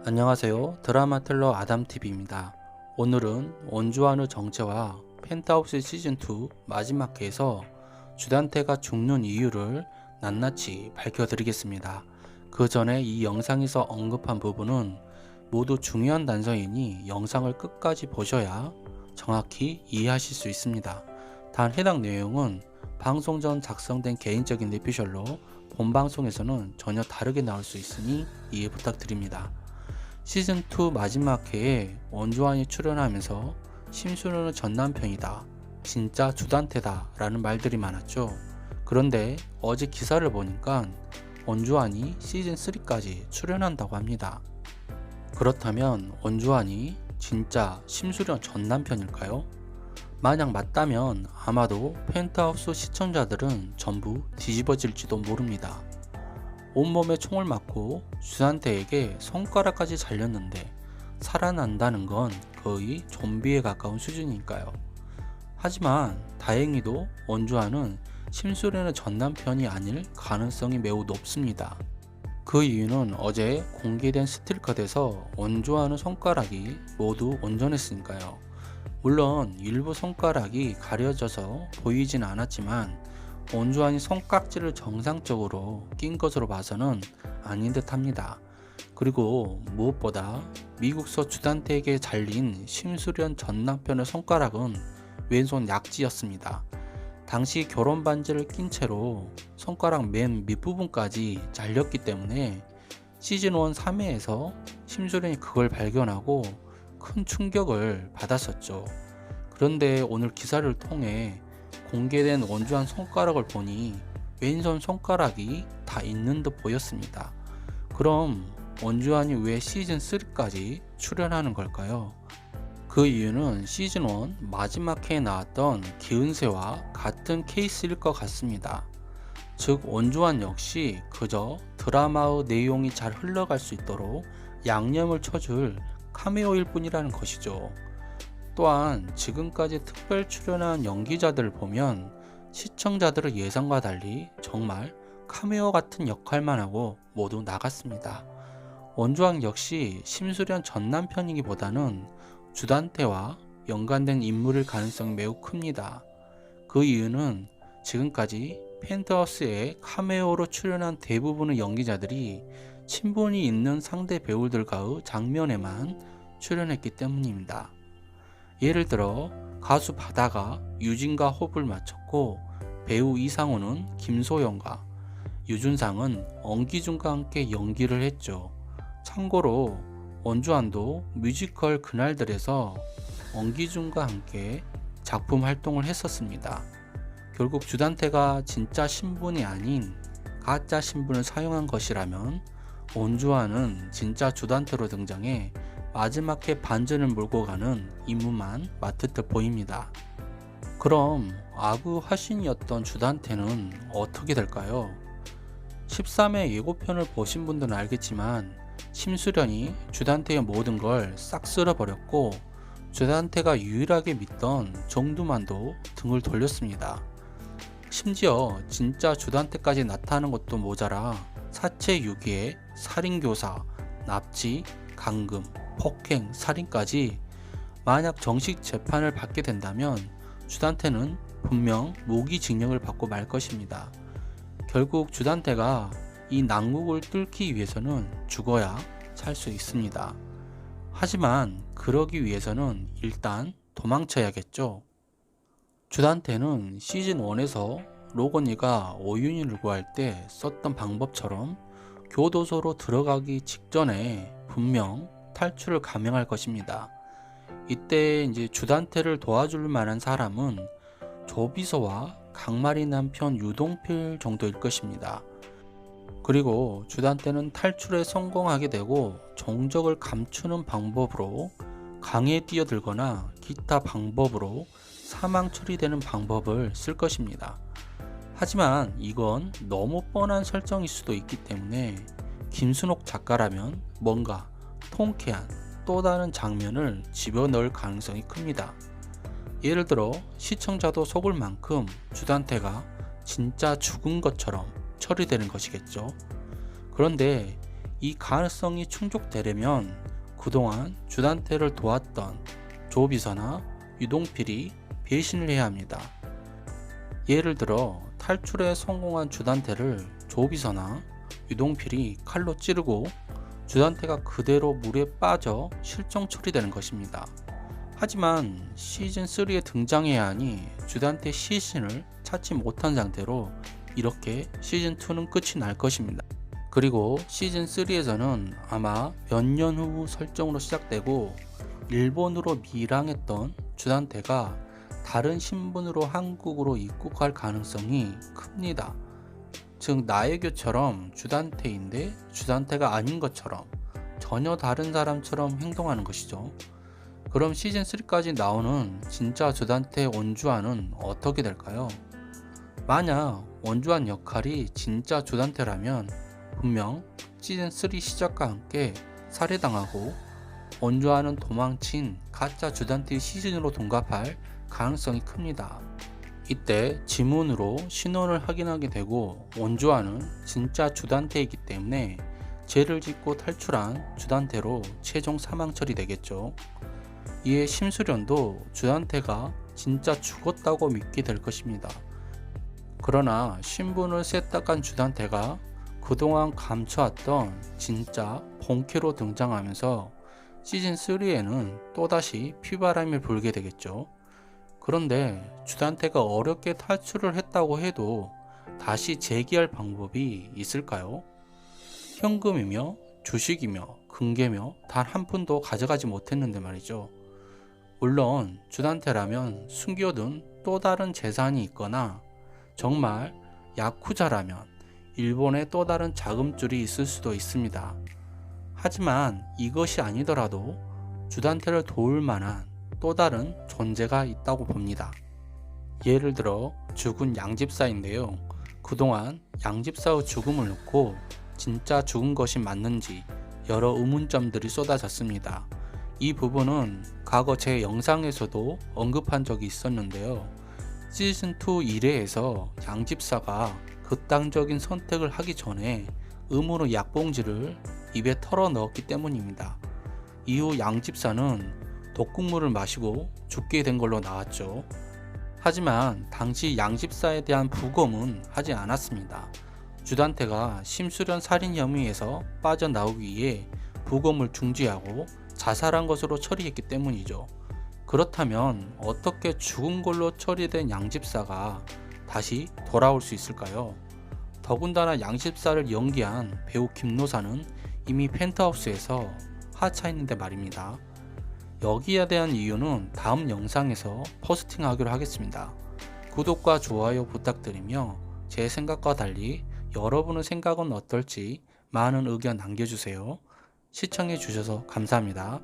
안녕하세요. 드라마 텔러 아담TV입니다. 오늘은 원주환의 정체와 펜트하우스 시즌2 마지막 회에서 주단태가 죽는 이유를 낱낱이 밝혀드리겠습니다. 그 전에 이 영상에서 언급한 부분은 모두 중요한 단서이니 영상을 끝까지 보셔야 정확히 이해하실 수 있습니다. 단 해당 내용은 방송 전 작성된 개인적인 내피셜로 본 방송에서는 전혀 다르게 나올 수 있으니 이해 부탁드립니다. 시즌2 마지막 회에 원주환이 출연하면서 심수련은 전남편이다, 진짜 주단태다 라는 말들이 많았죠. 그런데 어제 기사를 보니까 원주환이 시즌3까지 출연한다고 합니다. 그렇다면 원주환이 진짜 심수련 전남편일까요? 만약 맞다면 아마도 펜트하우스 시청자들은 전부 뒤집어질지도 모릅니다. 온몸에 총을 맞고 주단태에게 손가락까지 잘렸는데 살아난다는 건 거의 좀비에 가까운 수준이니까요. 하지만 다행히도 원주환은 심수련의 전남편이 아닐 가능성이 매우 높습니다. 그 이유는 어제 공개된 스틸컷에서 원주환의 손가락이 모두 온전했으니까요. 물론 일부 손가락이 가려져서 보이진 않았지만 원주환이 손깍지를 정상적으로 낀 것으로 봐서는 아닌 듯 합니다. 그리고 무엇보다 미국서 주단태에게 잘린 심수련 전남편의 손가락은 왼손 약지였습니다. 당시 결혼 반지를 낀 채로 손가락 맨 밑부분까지 잘렸기 때문에 시즌1 3회에서 심수련이 그걸 발견하고 큰 충격을 받았었죠. 그런데 오늘 기사를 통해 공개된 원주환 손가락을 보니 왼손 손가락이 다 있는 듯 보였습니다. 그럼 원주환이 왜 시즌3까지 출연하는 걸까요? 그 이유는 시즌1 마지막 회에 나왔던 기은세와 같은 케이스일 것 같습니다. 즉 원주환 역시 그저 드라마의 내용이 잘 흘러갈 수 있도록 양념을 쳐줄 카메오일 뿐이라는 것이죠. 또한 지금까지 특별 출연한 연기자들을 보면 시청자들의 예상과 달리 정말 카메오 같은 역할만 하고 모두 나갔습니다. 원주환 역시 심수련 전남편이기보다는 주단태와 연관된 인물일 가능성이 매우 큽니다. 그 이유는 지금까지 펜트하우스에 카메오로 출연한 대부분의 연기자들이 친분이 있는 상대 배우들과의 장면에만 출연했기 때문입니다. 예를 들어 가수 바다가 유진과 호흡을 맞췄고 배우 이상호는 김소영과 유준상은 엄기준과 함께 연기를 했죠. 참고로 원주환도 뮤지컬 그날들에서 엄기준과 함께 작품 활동을 했었습니다. 결국 주단태가 진짜 신분이 아닌 가짜 신분을 사용한 것이라면 원주환은 진짜 주단태로 등장해 마지막 회 반전을 몰고 가는 임무만 맡을 듯 보입니다. 그럼 아구 화신이었던 주단태는 어떻게 될까요? 13회 예고편을 보신 분들은 알겠지만 심수련이 주단태의 모든 걸 싹 쓸어버렸고 주단태가 유일하게 믿던 정두만도 등을 돌렸습니다. 심지어 진짜 주단태까지 나타나는 것도 모자라 사체 유기에 살인교사, 납치, 감금, 폭행, 살인까지 만약 정식 재판을 받게 된다면 주단태는 분명 무기징역을 받고 말 것입니다. 결국 주단태가 이 난국을 뚫기 위해서는 죽어야 살 수 있습니다. 하지만 그러기 위해서는 일단 도망쳐야겠죠. 주단태는 시즌1에서 로건이가 오윤희를 구할 때 썼던 방법처럼 교도소로 들어가기 직전에 분명 탈출을 감행할 것입니다. 이때 이제 주단태를 도와줄 만한 사람은 조비서와 강마리 남편 유동필 정도일 것입니다. 그리고 주단태는 탈출에 성공하게 되고 정적을 감추는 방법으로 강에 뛰어들거나 기타 방법으로 사망 처리되는 방법을 쓸 것입니다. 하지만 이건 너무 뻔한 설정일 수도 있기 때문에 김순옥 작가라면 뭔가 통쾌한 또 다른 장면을 집어넣을 가능성이 큽니다. 예를 들어 시청자도 속을 만큼 주단태가 진짜 죽은 것처럼 처리되는 것이겠죠. 그런데 이 가능성이 충족되려면 그동안 주단태를 도왔던 조비서나 유동필이 배신을 해야 합니다. 예를 들어 탈출에 성공한 주단태를 조비서나 유동필이 칼로 찌르고 주단태가 그대로 물에 빠져 실종 처리되는 것입니다. 하지만 시즌3에 등장해야 하니 주단태 시신을 찾지 못한 상태로 이렇게 시즌2는 끝이 날 것입니다. 그리고 시즌3에서는 아마 몇 년 후 설정으로 시작되고 일본으로 밀항했던 주단태가 다른 신분으로 한국으로 입국할 가능성이 큽니다. 즉 나혜교처럼 주단태인데 주단태가 아닌 것처럼 전혀 다른 사람처럼 행동하는 것이죠. 그럼 시즌3까지 나오는 진짜 주단태 원주환은 어떻게 될까요? 만약 원주환 역할이 진짜 주단태라면 분명 시즌3 시작과 함께 살해당하고 원주환은 도망친 가짜 주단태의 시즌으로 동갑할 가능성이 큽니다. 이때 지문으로 신원을 확인하게 되고 원주환은 진짜 주단태이기 때문에 죄를 짓고 탈출한 주단태로 최종 사망 처리되겠죠. 이에 심수련도 주단태가 진짜 죽었다고 믿게 될 것입니다. 그러나 신분을 세탁한 주단태가 그동안 감춰왔던 진짜 본캐로 등장하면서 시즌3에는 또다시 피바람이 불게 되겠죠. 그런데 주단태가 어렵게 탈출을 했다고 해도 다시 재기할 방법이 있을까요? 현금이며 주식이며 금괴며 단 한 푼도 가져가지 못했는데 말이죠. 물론 주단태라면 숨겨둔 또 다른 재산이 있거나 정말 야쿠자라면 일본의 또 다른 자금줄이 있을 수도 있습니다. 하지만 이것이 아니더라도 주단태를 도울 만한 또 다른 존재가 있다고 봅니다. 예를 들어 죽은 양집사인데요. 그동안 양집사의 죽음을 놓고 진짜 죽은 것이 맞는지 여러 의문점들이 쏟아졌습니다. 이 부분은 과거 제 영상에서도 언급한 적이 있었는데요. 시즌2 1회에서 양집사가 극단적인 선택을 하기 전에 의무로 약봉지를 입에 털어 넣었기 때문입니다. 이후 양집사는 독극물을 마시고 죽게 된 걸로 나왔죠. 하지만 당시 양집사에 대한 부검은 하지 않았습니다. 주단태가 심수련 살인 혐의에서 빠져나오기 위해 부검을 중지하고 자살한 것으로 처리했기 때문이죠. 그렇다면 어떻게 죽은 걸로 처리된 양집사가 다시 돌아올 수 있을까요? 더군다나 양집사를 연기한 배우 김노사는 이미 펜트하우스에서 하차했는데 말입니다. 여기에 대한 이유는 다음 영상에서 포스팅하기로 하겠습니다. 구독과 좋아요 부탁드리며 제 생각과 달리 여러분의 생각은 어떨지 많은 의견 남겨주세요. 시청해주셔서 감사합니다.